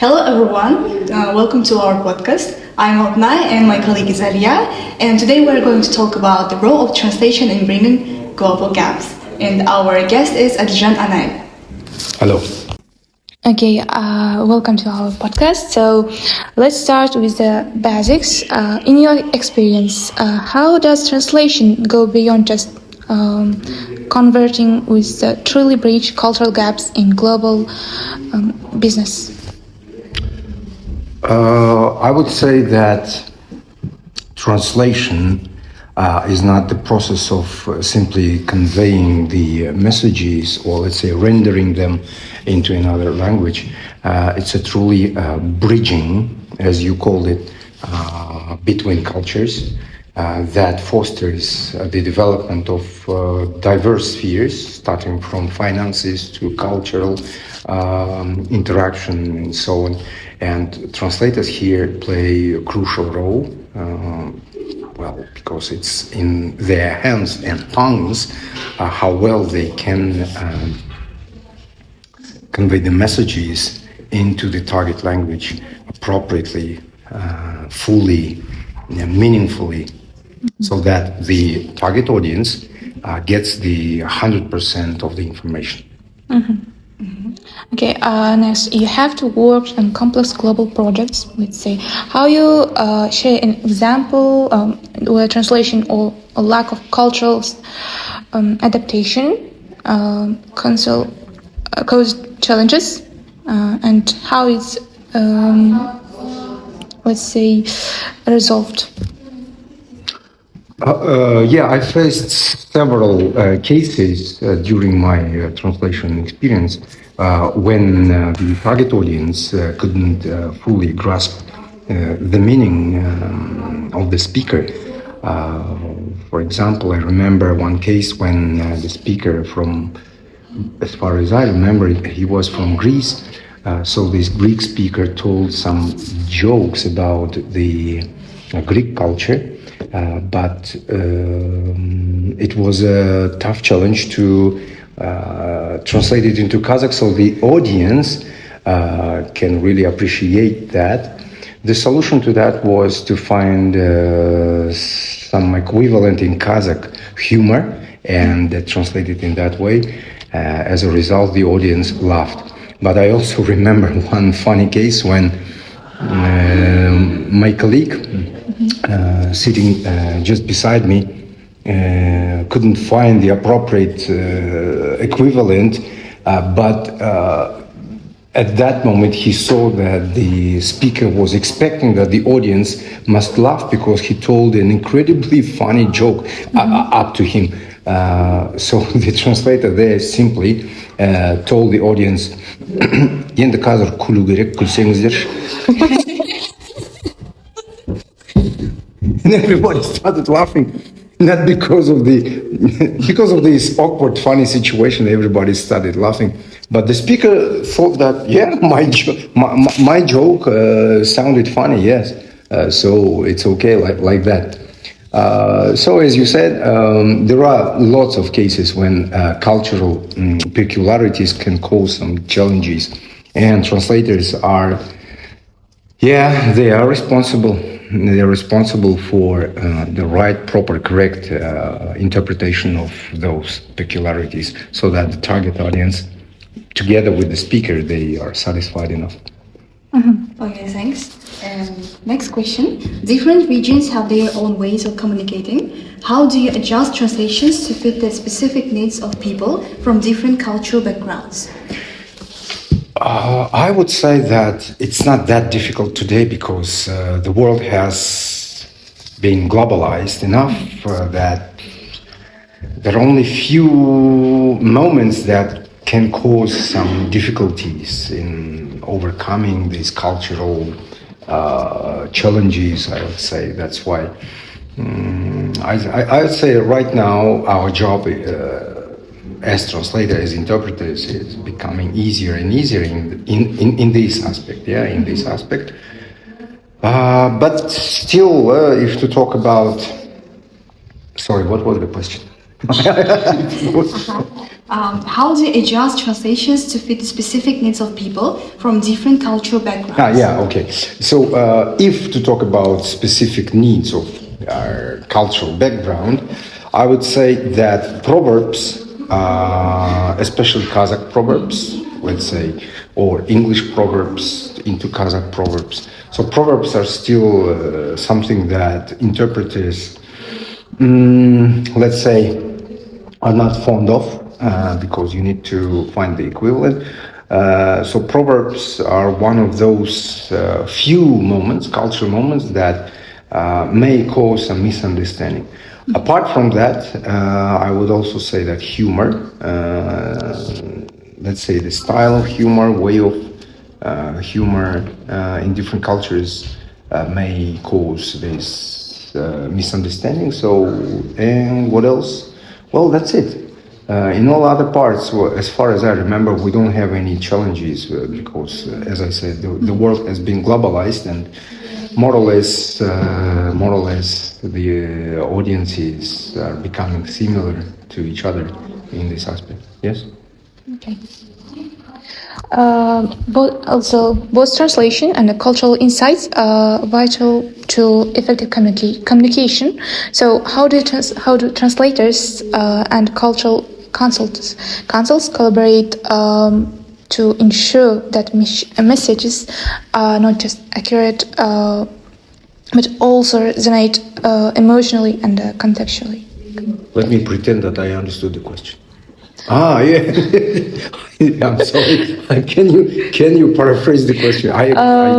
Hello everyone, welcome to our podcast. I'm Altynay and my colleague is Aliya, and today we're going to talk about the role of translation in bringing global gaps. And our guest is Adilzhan ANAY. Hello. Okay, welcome to our podcast. So let's start with the basics. In your experience, how does translation go beyond just converting with the truly bridge cultural gaps in global business? I would say that translation is not the process of simply conveying the messages or, let's say, rendering them into another language. It's a truly bridging, as you called it, between cultures that fosters the development of diverse spheres, starting from finances to cultural interaction and so on. And translators here play a crucial role, because it's in their hands and tongues how well they can convey the messages into the target language appropriately, fully, meaningfully, so that the target audience gets the 100% of the information. Okay, next, you have to work on complex global projects. Let's say, how you share an example where translation or a lack of cultural adaptation caused challenges, and how it's, let's say, resolved. I faced several cases during my translation experience when the target audience couldn't fully grasp the meaning of the speaker. For example, I remember one case when the speaker from, as far as I remember, he was from Greece. So this Greek speaker told some jokes about the Greek culture. But it was a tough challenge to translate it into Kazakh so the audience can really appreciate that. The solution to that was to find some equivalent in Kazakh humor and translate it in that way. As a result, the audience laughed. But I also remember one funny case when my colleague sitting just beside me couldn't find the appropriate equivalent, but at that moment he saw that the speaker was expecting that the audience must laugh because he told an incredibly funny joke up to him. So the translator there simply told the audience, "Енді қазір күлу керек, күлсеңіздер." And everybody started laughing, not because of this awkward, funny situation. Everybody started laughing, but the speaker thought that my joke sounded funny. Yes, so it's okay like that. So as you said, there are lots of cases when cultural peculiarities can cause some challenges, and translators are, they are responsible. They're responsible for the right, proper, correct interpretation of those peculiarities so that the target audience, together with the speaker, they are satisfied enough. Okay, thanks. Next question. Different regions have their own ways of communicating. How do you adjust translations to fit the specific needs of people from different cultural backgrounds? I would say that it's not that difficult today because the world has been globalized enough that there are only few moments that can cause some difficulties in overcoming these cultural challenges, I would say. That's why I would say right now our job as translators, as interpreters, is becoming easier and easier in this aspect. In this aspect. But still, if to talk about, sorry, what was the question? How do you adjust translations to fit the specific needs of people from different cultural backgrounds? Okay. So, if to talk about specific needs of our cultural background, I would say that proverbs, especially Kazakh proverbs, let's say, or English proverbs into Kazakh proverbs. So, proverbs are still something that interpreters, let's say, are not fond of. Because you need to find the equivalent. So proverbs are one of those few moments, cultural moments, that may cause some misunderstanding. Apart from that, I would also say that humor, let's say the style of humor, way of humor in different cultures may cause this misunderstanding. So, and what else? Well, that's it. In all other parts, as far as I remember, we don't have any challenges because, as I said, the world has been globalized, and more or less, the audiences are becoming similar to each other in this aspect. Yes. Okay. Both translation and the cultural insights are vital to effective communication. So, how do translators and cultural consults collaborate to ensure that messages are not just accurate, but also resonate emotionally and contextually? Let me pretend that I understood the question. Yeah. I'm sorry. Can you paraphrase the question? I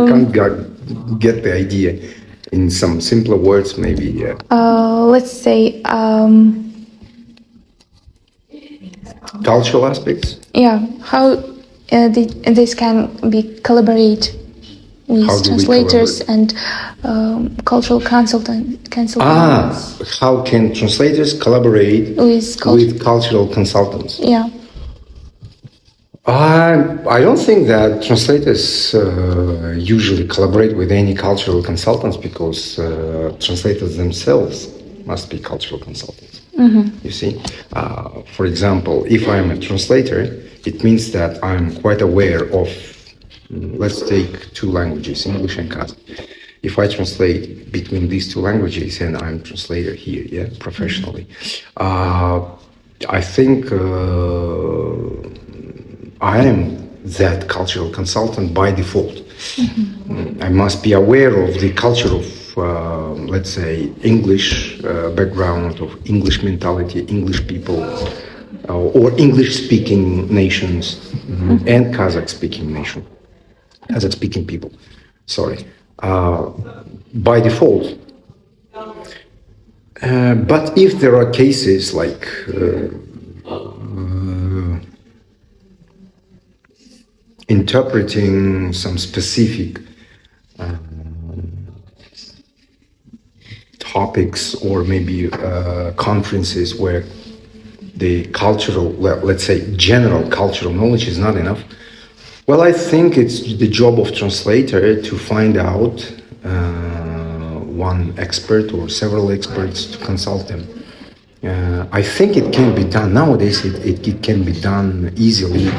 can't get the idea in some simpler words, maybe. Yeah. Let's say Cultural aspects. Yeah, how this can be collaborate with translators and cultural consultants. How can translators collaborate with cultural consultants? Yeah. I don't think that translators usually collaborate with any cultural consultants because translators themselves must be cultural consultants. Mm-hmm. You see, for example, if I'm a translator, it means that I'm quite aware of, let's take two languages, English and Kazakh. If I translate between these two languages and I'm a translator here, yeah, professionally, I think I am that cultural consultant by default. Mm-hmm. I must be aware of the culture of, let's say, English background, of English mentality, English people, or English-speaking nations, mm-hmm. and Kazakh-speaking people. Sorry, by default. But if there are cases like interpreting some specific topics or maybe conferences where the cultural, let's say, general cultural knowledge is not enough, well, I think it's the job of translator to find out one expert or several experts to consult them. I think it can be done nowadays. It can be done easily.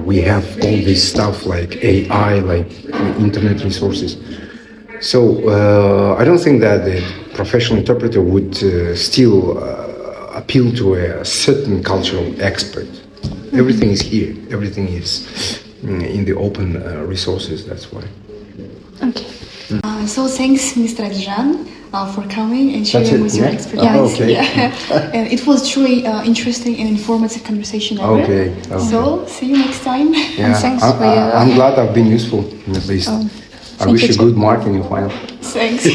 We have all this stuff like AI, like internet resources. So I don't think that the professional interpreter would still appeal to a certain cultural expert. Mm-hmm. Everything is here. Everything is in the open resources. That's why. Okay. So thanks, Mr. Adilzhan, for coming and sharing with your expertise. Okay. Yeah. And it was truly interesting and informative conversation ever. Okay. So see you next time. Yeah. And thanks for your... I'm glad I've been useful, at least. I wish you good mark in your final. Thanks.